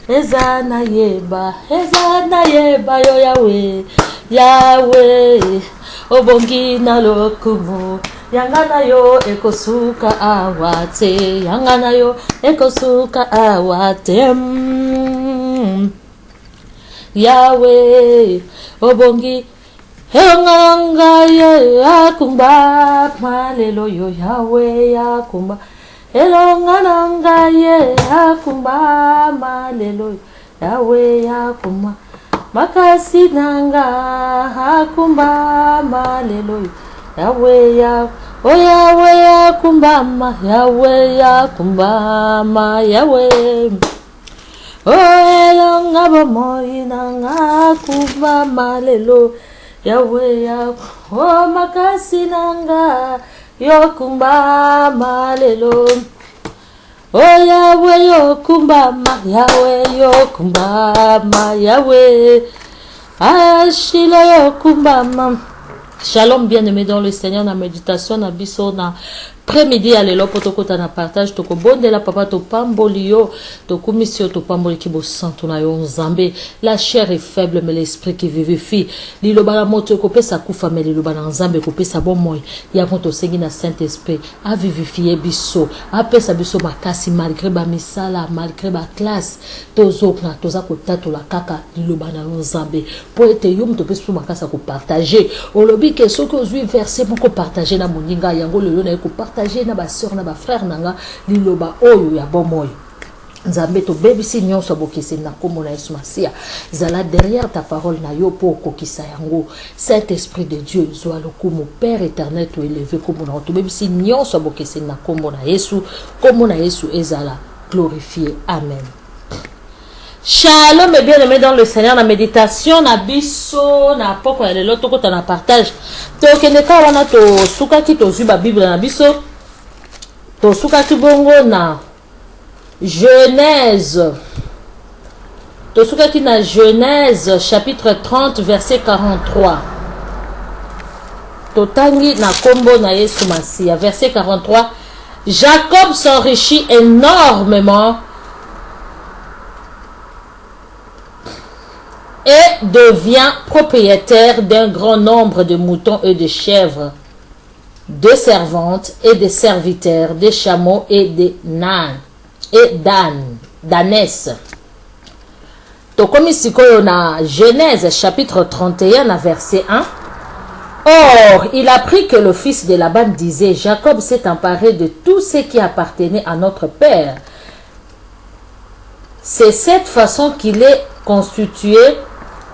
ezana yeba yo Yahweh, Yahweh, obongi na lokumu, yangana yo ekosuka awate, yangana yo ekosuka awate, Yahweh, obongi, yanganga ye akumba, malelo yo Yahweh yakumba, elongananga ye akumba, malelo Yahweh yakumba, makasi nanga akumba, malelo Yahweh ya, oh Yahweh yakumba ma, Yahweh yakumba ma, Yahweh. Oh elonga bomoyi nanga akumba malelo Yahweh ya, oh makasi nanga yokumba malelo, oh Yahweh yokumba ma, Yahweh yokumba ma, Yahweh ashilo yokumba ma. Shalom bien-aimé dans le Seigneur, na méditation na biso na après-midi à l'élo potokota na partage toko bonde la papa to pambolio to commission to pamboli ki bo santo na yo nzambe. La chair est faible mais l'esprit qui vivifie. Liloba la moto ko pesa kufa mais liloba na nzambe ko pesa bon moy. Ya konto sengi na Saint-Esprit a vivifier biso. A pesa biso makasi malgré ba misala, malgré ba classe. Tozokna toza ko tatola kaka liloba na nzambe. Po ete yum to pesa makasa ko partager. Olobi ke so ko zui verset moko partager na moninga yango lelo na ko partager na ba sœur na ba frère nanga liloba oyo ya bomoy. Nzambe to bebisi nyonso bokisi na kombo na Yesu Masia. Zala derrière ta parole na yo po kokisa yango. Saint-Esprit de Dieu, zoa lokumu Père éternel to élevé kombo na to bebisi nyonso bokisi na kombo na Yesu. Kombo na Yesu ezala glorifié. Amen. Shalom et bien-aimé dans le Seigneur, la méditation, na biso, na poko ya lelo toko ta na partage. To keneka wana to suka ki to zuba Bible na biso. To suka ki bongo na Genèse. To suka ki na Genèse chapitre 30 verset 43. To tangi na kombo na Yesu Masia verset 43. Jacob s'enrichit énormément et devient propriétaire d'un grand nombre de moutons et de chèvres, de servantes et de serviteurs, des chameaux et des d'ânesses. Tokomi sikoyo na Genèse chapitre 31 verset 1. Or, il apprit que le fils de Laban disait, Jacob s'est emparé de tout ce qui appartenait à notre père. C'est cette façon qu'il est constitué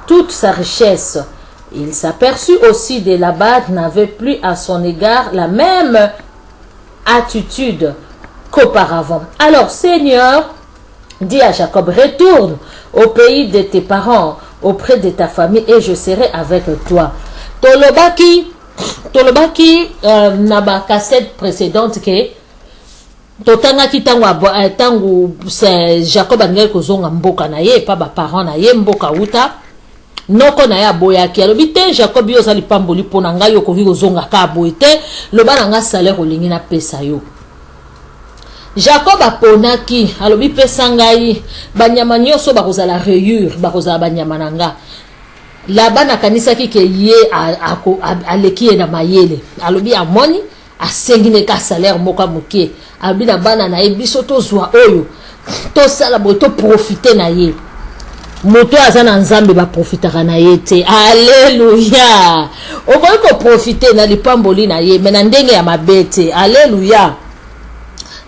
toute sa richesse. Il s'aperçut aussi de Laban n'avait plus à son égard la même attitude qu'auparavant. Alors, Seigneur, dit à Jacob, retourne au pays de tes parents, auprès de ta famille, et je serai avec toi. Tolobaki na ba cassette précédente que totanga ki tangu Jacob angel kozonga mboka na ye pa ba parents na ye mboka uta noko na ya boyaki alobi te Jacob yo zali pamboli pona ngai yo kovi kozonga ka boite loba na nga salaire olingi na pesa yo. Jacob aponaki alobi pesa ngai banyama nyonso bakozala reyure bakozala banyama nanga. Laban akanisaki ke ye aleki na mayele alobi amoni asengine ka salaire moka mokie alobi na bana na ye biso tozwa oyo tosala boye to profiter na ye moto aza na nzambe ba profitaka na ye te. Alléluia. Okoki ko profiter na lipamboli na ye mena ndenge ya mabete. Alléluia.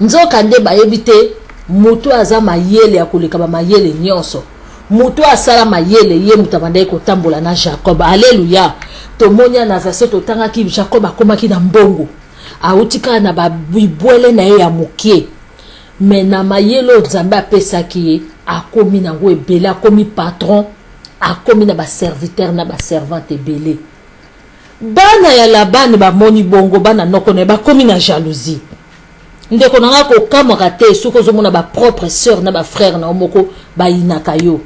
Nzoka nde bayebi te moto aza mayele ya koleka ba mayele nyonso. Moto asala mayele ye mutabandai ko tambola na Jacob. Alléluia. Tomonia na verset totanga ki Jacob akomaki na mbongo. Autika na ba bibwele na ye ya mokie. Mena mayelo nzambe apesaki akomi na ngo ebele akomi patron akomi na ba serviteur na ba servante ebele. Bana ya Laban ba moni bongo bana noko na ba komi na jalousie. Ndeko nanga ko kamaka te suko zo mona ba propre sœur na ba frère na omoko ba inaka yo.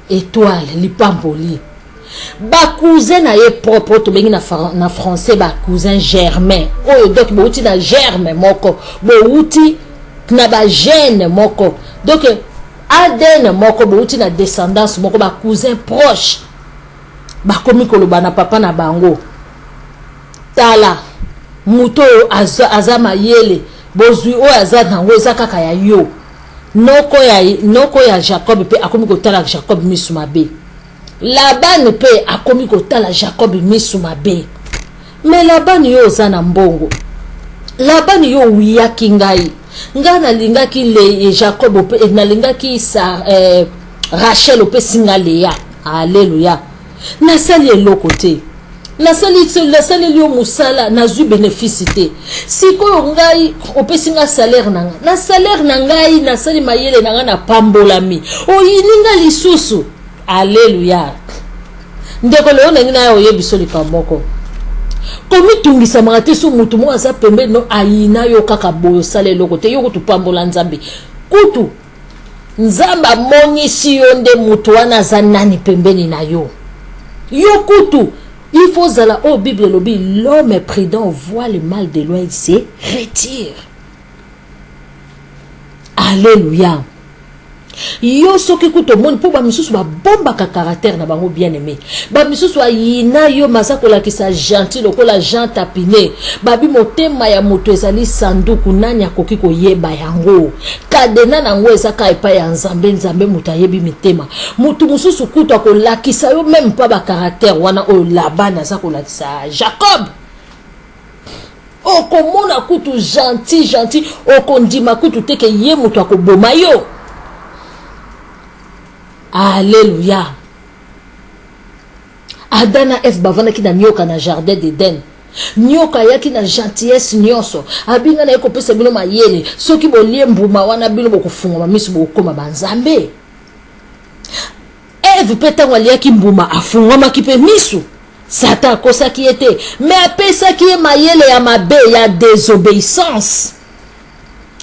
Étoile lipamboli. Ba cousin na ye propre to bengi na français ba cousin germain. Oyo donc bo uti na germain moko, bo uti na ba gène moko. Donc ADN moko bouti na descendance moko ba cousin proche ba komi koloba na papa na bango tala muto aza mayele bozwi o aza nango eza kaka ya yo noko ya Jacob pe akomi kotala Jacob misu mabe Laban pe akomi kotala Jacob misu mabe mais Laban yo oza na mbongo Laban yo wiyaki ngai nalingaki le Jacob pe nalingaki sa Rachel pe singa Léa alléluia nasali eloko te nasali yo musala nazwi bénéfice te sikoyo ngai opesi nga salaire nanga na salaire na ngai nasali mayele nanga na pambolami oyininga lisusu alléluia ndeko leo nangina yo yebiso likamoko komi tungisa mangate so mutu mo asa pembe no ayina yo kaka boyo sala eloko te yo kutupambola nzambe kutu nzamba monisi yo nde mutu wana za nani pembeni na yo kutu. Il faut zala au Bible lobi l'homme prudent voit le mal de loin, il se retire. Alléluia. Yo soki kuto moni po ba misusu ba bomba ka caractère na bango bien aimé. Ba misusu ayina yo masakola ki sa gentil lokola Jean Tapiné. Babi motema ya moto ezali sanduku nani akoki ko yeba yango. Kadena nango ezaka epa ya nzambe mutayebi mitema. Mutu mususu kuto akolakisa yo même pas ba caractère wana o Laban asakola ki sa Jacob. Okomona kutu gentil okondima kutu teke ye mutu akoboma yo. Alléluia. Adana F bavana ki na nyoka na jardin d'Eden. Nyoka yaki na gentillesse nyonso. Abinga na yeko pesa bino mayele. Soki bolie mbuma wana bino bokufunga mamisu bokoma banzambe. Eve peta waliaki mbuma afunga makipe misu. Satan kosa ki ete. Mais apesa ki mayele ya mabe ya désobéissance.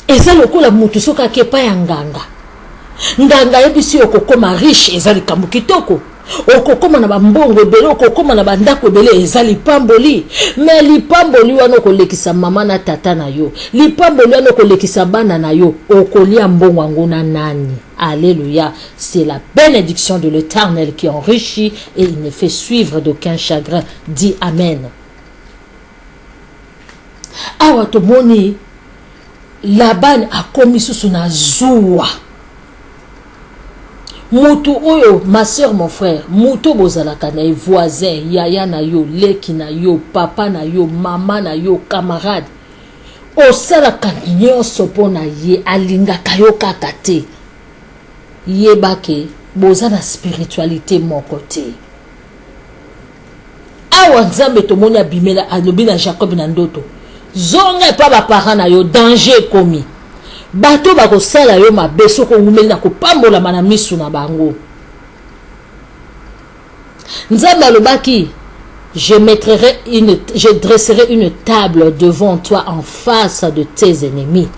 Eza lokola mutu soka kepa ya nganga. Nganga yebisi okokoma riche ezali kambu kitoko okokoma na bambongo ebele okokoma na bandako ebele ezali pamboli mais lipamboli wana okolekisa mama na tata na yo lipamboli wana okolekisa bana na yo okolia mbongo yango na nani. Alléluia. C'est la bénédiction de l'Éternel qui enrichit et il ne fait suivre d'aucun chagrin. Dis Amen. Awa tomoni Laban akomi susu na zuwa. Mutu oyo, ma soeur, mon frère, mutu bozalaka na voisin, yaya na yo, leki na yo, papa na yo, mama na yo, camarade. Osalaka nyonso pona ye alingaka yo kaka te. Yebake boza na spiritualité moko te. Awa nzambe tomoni abimela alobi na Jacob na ndoto. Zonga pa ba parents na yo danger komi. Bato bako sala yo mabeso ko umeli na kopambola na misu na bango. Nzambe alobaki je dresserai une table devant toi en face de tes ennemis.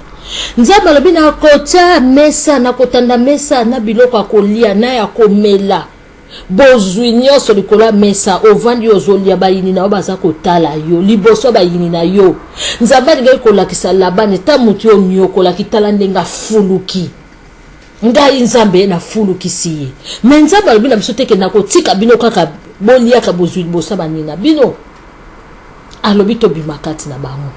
Nzambe alobi na kota mesa na kotanda mesa na biloko akolia na ya komela. Bozwi nyonso likola mesa ovandi ozolia bayini na baza kotala yo liboso bayini na yo. Nzambe ngai kolakisa Laban ta mutu yo nyokola kitala ndenga fuluki. Ngai nzambe na fuluki siye. Mais nzambe alobi na biso teke na kotika bino kaka bolia ka bozwi liboso banina bino. Alobi to bimakati na bango.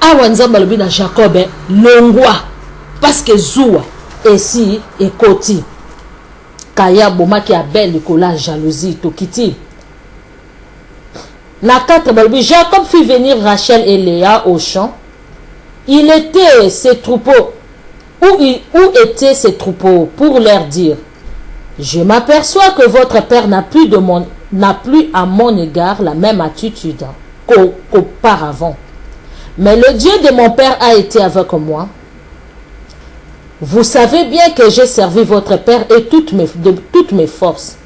Awa nzambe alobi na Jacob longwa parce que zuwa esi ekoti. Kaya bomaki Abel likola jalousie tokiti. La 4 balbi Jacob fit venir Rachel et Léa au champ. Il était ses troupeaux. Où étaient ses troupeaux pour leur dire je m'aperçois que votre père n'a plus à mon égard la même attitude qu'auparavant. Mais le Dieu de mon père a été avec moi. Vous savez bien que j'ai servi votre père et de toutes mes forces.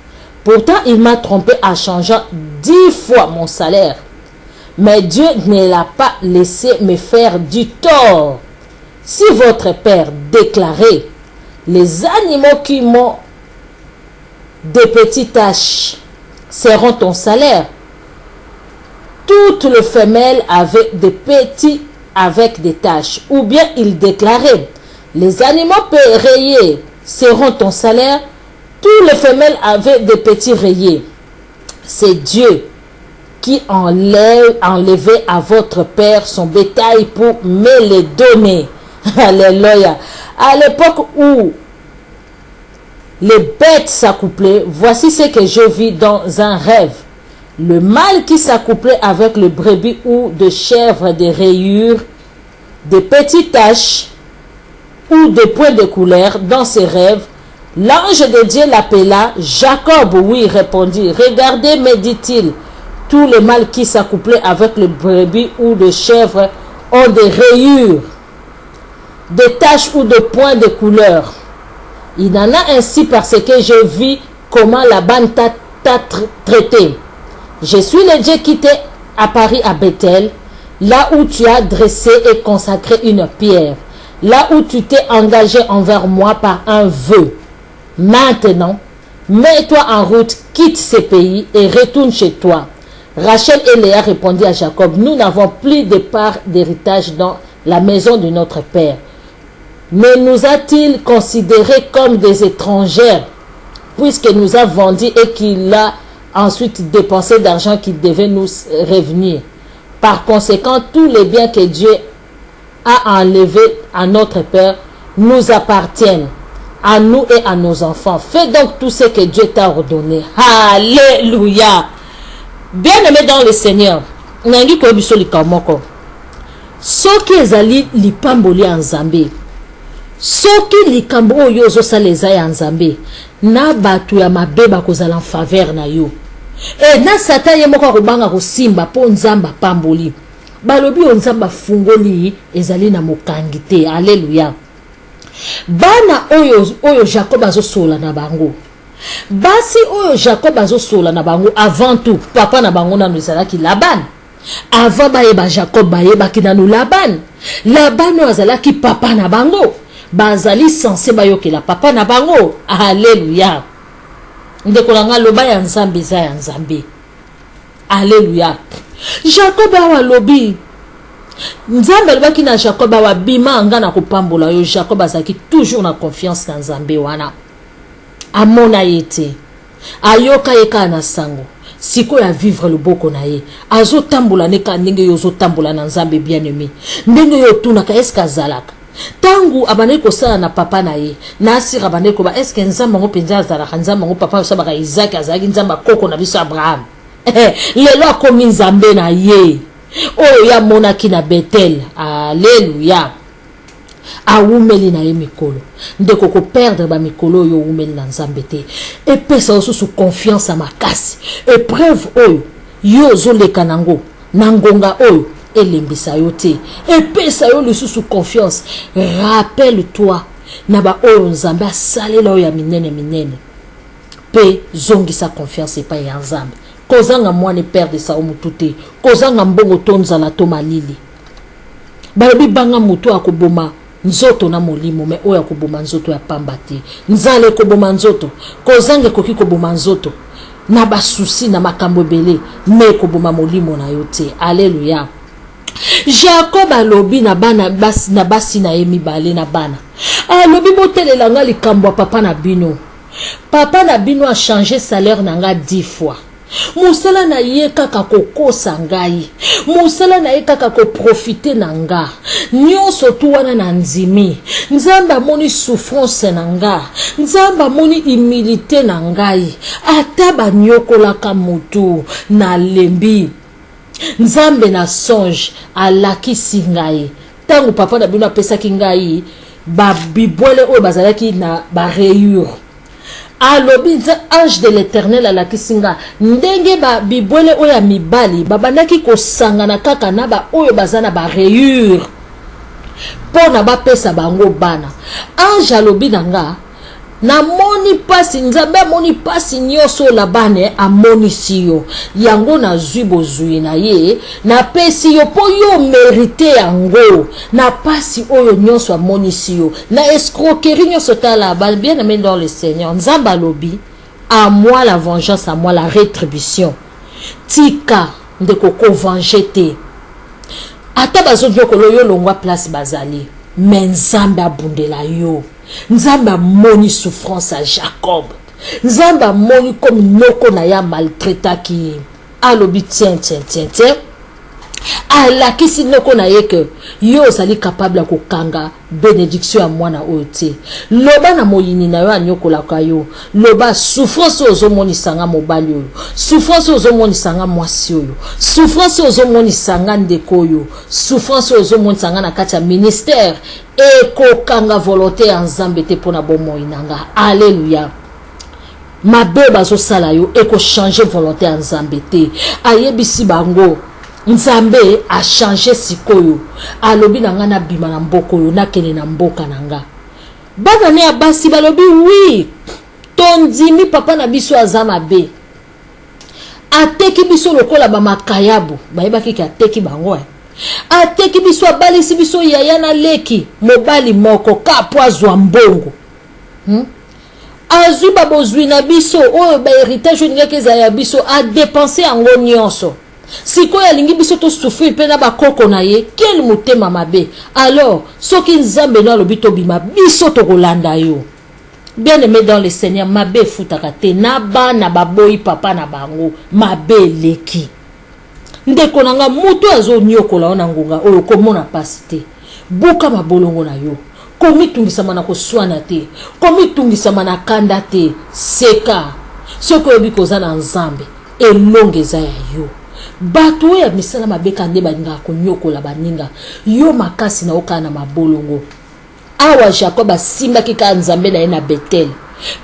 Pourtant, il m'a trompé en changeant 10 fois mon salaire. Mais Dieu ne l'a pas laissé me faire du tort. Si votre père déclarait, les animaux qui m'ont des petites taches seront ton salaire. Toutes les femelles avaient des petits avec des taches. Ou bien il déclarait, Les animaux rayés seront ton salaire. Tous les femelles avaient des petits rayés. C'est Dieu qui enlevait à votre père son bétail pour me les donner. Alléluia. À l'époque où les bêtes s'accouplaient, voici ce que je vis dans un rêve. Le mâle qui s'accouplait avec le brebis ou de chèvre, des rayures, des petites taches ou des points de couleur dans ses rêves. L'ange de Dieu l'appela. Jacob, oui, répondit. Regardez, me dit-il, tous les mâles qui s'accouplaient avec le brebis ou de chèvre ont des rayures, des taches ou des points de couleur. Il en a ainsi parce que je vis comment Laban t'a traité. Je suis le Dieu qui t'est apparu à Bethel, là où tu as dressé et consacré une pierre, là où tu t'es engagé envers moi par un vœu. Maintenant, mets-toi en route, quitte ce pays et retourne chez toi. Rachel et Léa répondirent à Jacob, nous n'avons plus de part d'héritage dans la maison de notre père. Mais nous a-t-il considérés comme des étrangères, puisque nous a vendus et qu'il a ensuite dépensé d'argent qui devait nous revenir. Par conséquent, tous les biens que Dieu a enlevés à notre père nous appartiennent, à nous et à nos enfants. Fais donc tout ce que Dieu t'a ordonné. Alléluia. Bien-aimé dans le Seigneur, nangi ko biso likamoko. Soki ezali lipamboli ya Nzambe, soki likambo oyo ozosala eza ya Nzambe, na batu ya mabeba kozala en faveur na yo. E na Satan ye moko akobanga kosimba po Nzamba pamboli. Balobi o Nzamba fungoli ezali na mokangi te. Alléluia. Bana oyo Jacob azosola na bango. Basi oyo Jacob azosola na bango avant tout papa na bango na ezalaki Laban. Avant bayeba Jacob bayeba ki nanu Laban. Laban azalaki papa na bango. Bazali censé bayokela papa na bango. Alléluia. Ndeko langa loba ya Nzambe za ya Nzambe. Alléluia. Jacob awa lobi. Nzambe lobaki na Jacob awa bima anga na kopambola yo. Jacob azaki toujours na confiance na Nzambe wana. Amona yete. Ayoka yeka na sango. Siko ya vivre le boko na ye. Azo tambola neka ndenge yo zo tambola na Nzambe bien-aimé. Ndenge yo tunaka eska zalaka. Tangu abane ko sala na papa na ye. Na asira abane ko ba eske Nzamba ngo penza azalaka Nzamba ngo papa so baka Isaac azalaki Nzamba koko na biso Abraham. Lelo akomi Nzambe na ye. Oyo ya monaki na Bethel. Alléluia. Awumeli na ye mikolo. Ndeko ko perdre ba mikolo yo umeli na Nzambe te. Et pesa oso sous confiance à makasi. Épreuve oyo yo zo leka nango. Nangonga oyo elembisa yo te. Et pesa yo le sous confiance. Rappelle-toi na ba oyo Nzambe asalela oyo ya minene. Pe zongi sa confiance e pa ya Nzambe. Kozanga mwane perdre sa omutute. Kozanga mbongo tonza la to malili. Balobi banga mutu akoboma nzoto na molimo me oya koboma nzoto ya pamba te. Nzale koboma nzoto. Kozange koki koboma nzoto. Na basusi na makambo ebele me koboma molimo na yo te. Alléluia. Jacob alobi na bana basi na ye mibale na bana. Alobi botelela nga likambo ya papa na bino. Papa na bino a changé salaire na nga 10 fois. Musala na ye kaka kokosa ngai. Musala na ye kaka ko profiter na nga. Nyonso tu wana na nzimi. Nzamba moni souffrance na nga. Nzamba moni humilité na ngai. Ataba nyokolaka mutu na lembi. Nzambe na songe alakisi ngai. Tangu papa na bino apesaki ngai ba bibwele oyo bazalaki na ba rayure. Alobi ange de l'Éternel à la kisinga ndenge ba bibwele oya mibali babandaki kosangana kaka na ba oyo bazana ba rayure pona ba pesa bango bana. Ange alobi nanga na moni pasi Nzambe moni pasi nyoso la bane amoni siyo yango na zuibo zui na ye na pesi yo po yo mérité yango na pasi oyo nyoso amoni siyo na escroquerie nyoso tala ba bien aimé dans le Seigneur. Nzambe alobi à moi la vengeance, à moi la rétribution. Tika ndeko ko venger te ata bazo nyoko yo longwa place bazali mais nzambe abundela yo. Nzambe amoni souffrance à Jacob. Nzambe amoni comme noko na ya maltraita ki. Alobi tiens. Alakisi noko na ye que yo sali capable ya kokanga bénédiction ya mwana oyo te. Loba na moyini na yo anyokola ka yo. Loba souffrance ozomoni sanga mobali oyo. Souffrance ozomoni sanga mwasi oyo. Souffrance ozomoni sanga ndeko oyo. Souffrance ozomoni sanga na kati ya ministère ekokanga volonté ya Nzambe te pona bomoi nanga. Alléluia. Mabe bazosala yo eko changer volonté ya Nzambe te. Ayebisi bango Nzambe a changé sikoyo. Alobi nanga na bima na mboko yo na kene na mboka nanga. Bana ne abasi balobi oui. Tondimi papa na biso azama be. Ateki biso lokola ba makayabu. Bayebaki ki ateki bango. Ateki biso abalisi biso yaya na leki mobali moko kapwa zwa mbongo. Azu babozwi na biso oyo ba héritage ngeke za ya biso a dépenser ango nyonso. Si ko ya lingi biso to souffrir pe na ba koko na ye quel motema mabe. Alors soki Nzambe na lobito bima biso to kolanda yo. Bien aimé dans le Seigneur, mabe futaka te na ba na baboyi papa na bango mabe leki. Ndeko nanga mutu azo nyokola ona ngunga oyo komona pasi te. Buka mabolongo na yo. Komi tungisama na koswana te. Komi tungisama na kanda te. Seka. Soko yobi koza na Nzambe elongeza ya yo. Bato ya misala mabeka nde baninga konyokola baninga. Yo makasi na oka na mabolongo. Awa Jacob asimba kika Nzambe na ye na Bethel.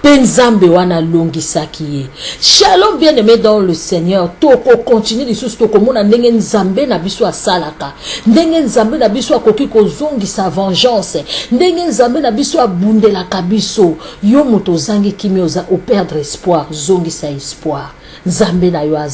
Pe Nzambe wana longisaki ye. Shalom bien aimé dans le Seigneur. Toko continue lisusu toko mona ndenge Nzambe na biso asalaka. Ndenge Nzambe na biso akoki kozongisa vengeance. Ndenge Nzambe na biso abundela kabiso. Yo moto zangi kimi oza au perdre espoir, zongisa espoir. Nzambe na yo